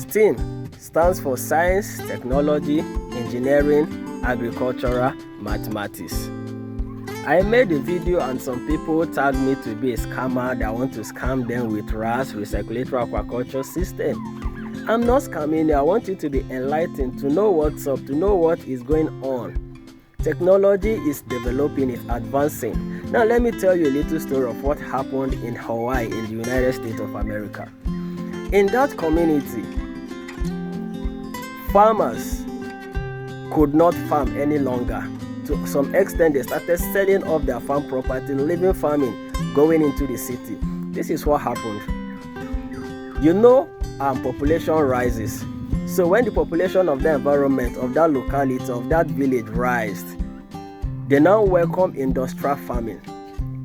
STEAM stands for Science, Technology, Engineering, Agricultural, Mathematics. I made a video and some people tagged me to be a scammer that want to scam them with RAS, Recirculatory Aquaculture System. I'm not scamming you. I want you to be enlightened, to know what's up, to know what is going on. Technology is developing, it's advancing. Now let me tell you a little story of what happened in Hawaii in the United States of America. In that community, farmers could not farm any longer. To some extent, they started selling off their farm property, leaving farming, going into the city. This is what happened. Population rises. So when the population of the environment, of that locality, of that village rises, they now welcome industrial farming.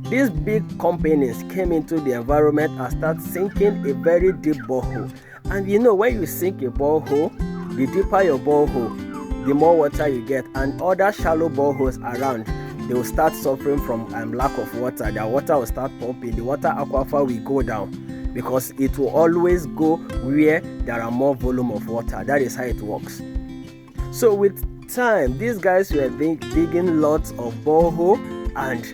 These big companies came into the environment and start sinking a very deep borehole. And when you sink a borehole, the deeper your borehole, the more water you get, and other shallow boreholes around, they will start suffering from lack of water. Their water will start pumping. The water aquifer will go down because it will always go where there are more volume of water. That is how it works. So with time, these guys were digging lots of borehole, and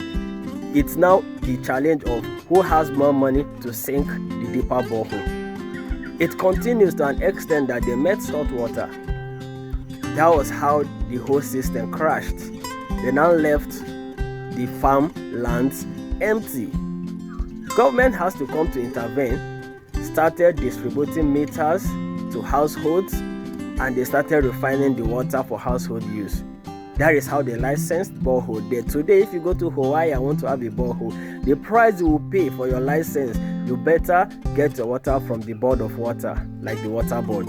it's now the challenge of who has more money to sink the deeper borehole. It continues to an extent that they met salt water. That was how the whole system crashed. They now left the farm lands empty. Government has to come to intervene, started distributing meters to households, and they started refining the water for household use. That is how they licensed borehole. Today, if you go to Hawaii and want to have a borehole, the price you will pay for your license, you better get your water from the board of water, like the water board.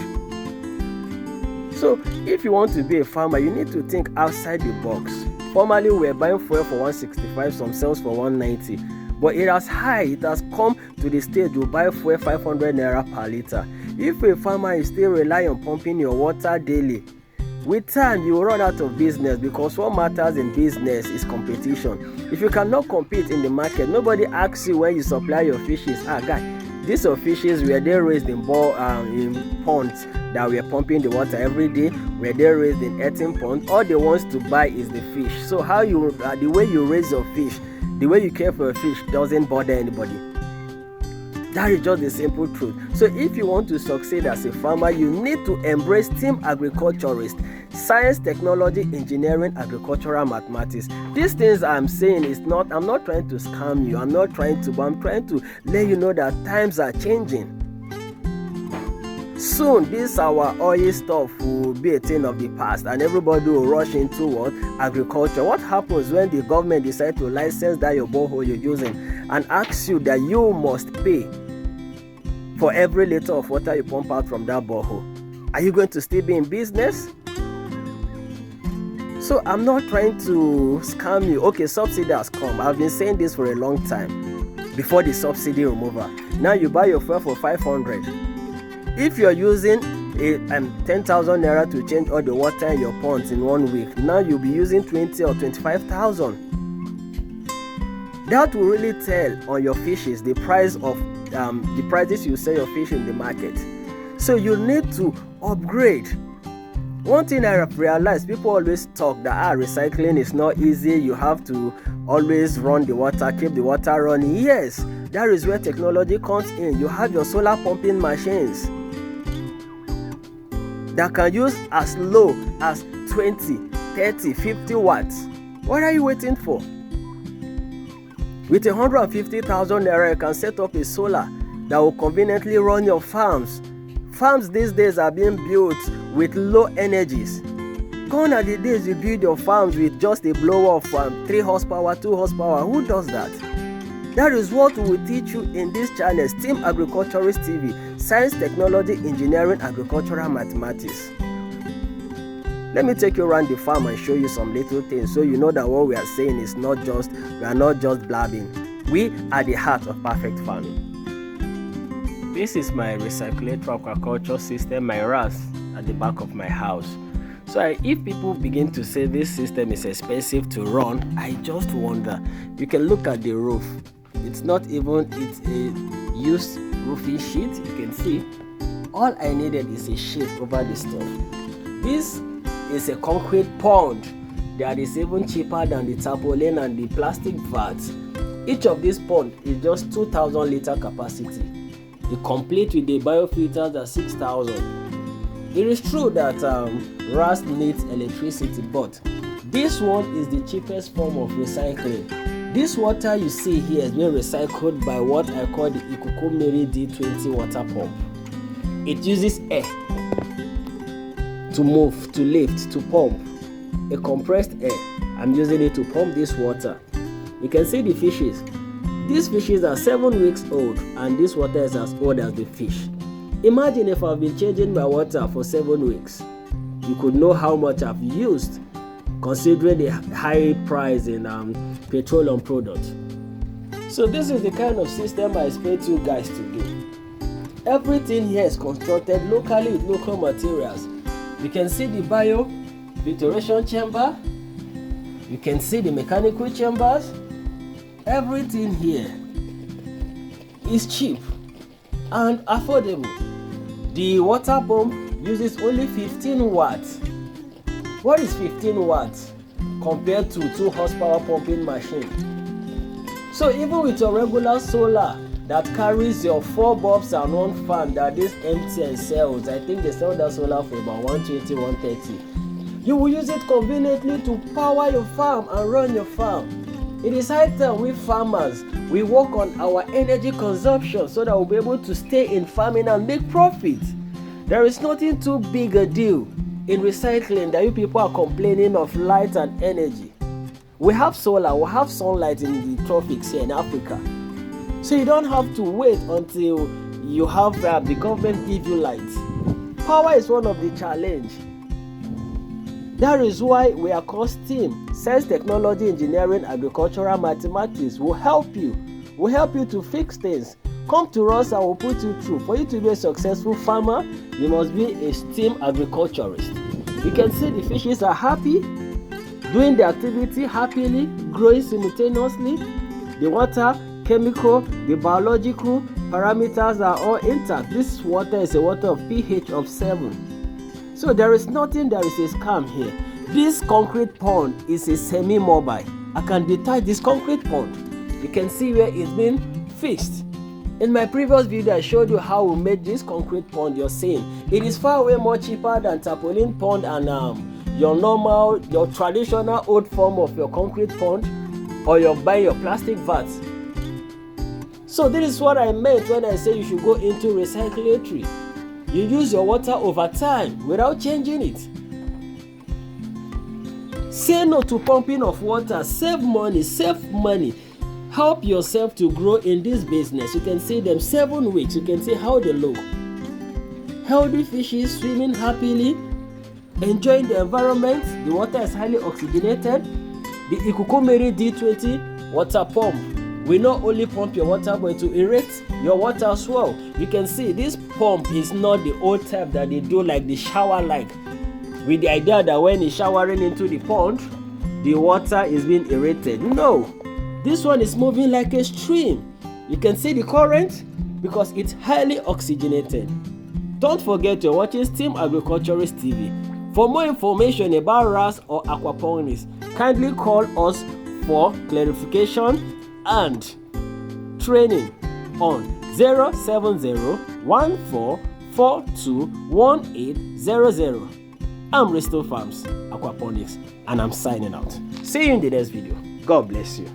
So if you want to be a farmer, you need to think outside the box. Formerly, we were buying fuel for 165, some sells for 190. But it has come to the stage you buy fuel 500 naira per liter. If a farmer is still relying on pumping your water daily, with time you will run out of business, because what matters in business is competition. If you cannot compete in the market, nobody asks you when you supply your fishes, guy, these are fishes, were they raised in ponds that we are pumping the water every day? Were they raised in eating ponds? All they want to buy is the fish. So the way you raise your fish, the way you care for a fish doesn't bother anybody. That is just the simple truth. So if you want to succeed as a farmer, you need to embrace STEAM agriculturist, science, technology, engineering, agricultural, mathematics. These things I'm saying I'm not trying to scam you. I'm trying to let you know that times are changing. Soon, this our oil stuff will be a thing of the past, and everybody will rush into what? Agriculture. What happens when the government decides to license that your borehole you're using and asks you that you must pay for every liter of water you pump out from that borehole? Are you going to still be in business? So I'm not trying to scam you. Okay, subsidy has come. I've been saying this for a long time, before the subsidy removal. Now you buy your fuel for 500. If you're using 10,000 naira to change all the water in your ponds in 1 week, now you'll be using 20 or 25,000. That will really tell on your fishes the prices you sell your fish in the market. So you need to upgrade. One thing I have realized, people always talk that recycling is not easy. You have to always run the water, keep the water running. Yes, that is where technology comes in. You have your solar pumping machines that can use as low as 20, 30, 50 watts. What are you waiting for? With 150,000 naira, you can set up a solar that will conveniently run your farms. Farms these days are being built with low energies. Gone are the days you build your farms with just a blower of 3 horsepower, 2 horsepower. Who does that? That is what we will teach you in this channel, STEAM Agriculturist TV, Science, Technology, Engineering, Agricultural, Mathematics. Let me take you around the farm and show you some little things so you know that what we are saying is we are not just blabbing. We are the heart of perfect farming. This is my recirculatory aquaculture system, my RAS, at the back of my house. So if people begin to say this system is expensive to run, I just wonder. You can look at the roof. It's a used roofing sheet. You can see All I needed is a sheet over the stuff. This is a concrete pond that is even cheaper than the tarpaulin and the plastic vats. Each of these ponds is just 2,000 liter capacity. You complete with the biofilters at 6,000. It is true that RAS needs electricity, but this one is the cheapest form of recycling. This water you see here is being recycled by what I call the Aquaponics D20 water pump. It uses air to move, to lift, to pump. A compressed air. I'm using it to pump this water. You can see the fishes. These fishes are 7 weeks old and this water is as old as the fish. Imagine if I've been changing my water for 7 weeks. You could know how much I've used considering the high price in petroleum products. So this is the kind of system I expect you guys to do. Everything here is constructed locally with local materials. You can see the filtration chamber. You can see the mechanical chambers. Everything here is cheap and affordable. The water pump uses only 15 watts. What is 15 watts compared to 2 horsepower pumping machine? So even with your regular solar that carries your 4 bulbs and 1 fan that this MTN sells, I think they sell that solar for about 120, 130. You will use it conveniently to power your farm and run your farm. It is high time we farmers, we work on our energy consumption so that we'll be able to stay in farming and make profit. There is nothing too big a deal in recycling that you people are complaining of light and energy. We have solar, we have sunlight in the tropics here in Africa. So you don't have to wait until you have the government give you light. Power is one of the challenge. That is why we are called STEAM. Science, Technology, Engineering, Agricultural, Mathematics will help you. We'll help you to fix things. Come to us and we'll put you through. For you to be a successful farmer, you must be a STEAM agriculturist. You can see the fishes are happy, doing the activity happily, growing simultaneously. The water, chemical, the biological parameters are all intact. This water is a water of pH of 7. So there is nothing, there is a scam here. This concrete pond is a semi-mobile. I can detach this concrete pond. You can see where it's been fixed. In my previous video, I showed you how we made this concrete pond you're seeing. It is far away more cheaper than tarpaulin pond and your traditional old form of your concrete pond or your plastic vats. So this is what I meant when I say you should go into recyclatory. You use your water over time without changing it. Say no to pumping of water. Save money, save money. Help yourself to grow in this business. You can see them 7 weeks. You can see how they look. Healthy fishes swimming happily, enjoying the environment. The water is highly oxygenated. The Aquaponics D20 water pump will not only pump your water but to aerate your water as well. You can see this pump is not the old type that they do like the shower with the idea that when it's showering into the pond, the water is being aerated. No, this one is moving like a stream. You can see the current because it's highly oxygenated. Don't forget you're watching STEAM Agriculturist TV. For more information about RAS or aquaponics, kindly call us for clarification and training on 070-1442-1800. I'm Risto Farms Aquaponics and I'm signing out. See you in the next video. God bless you.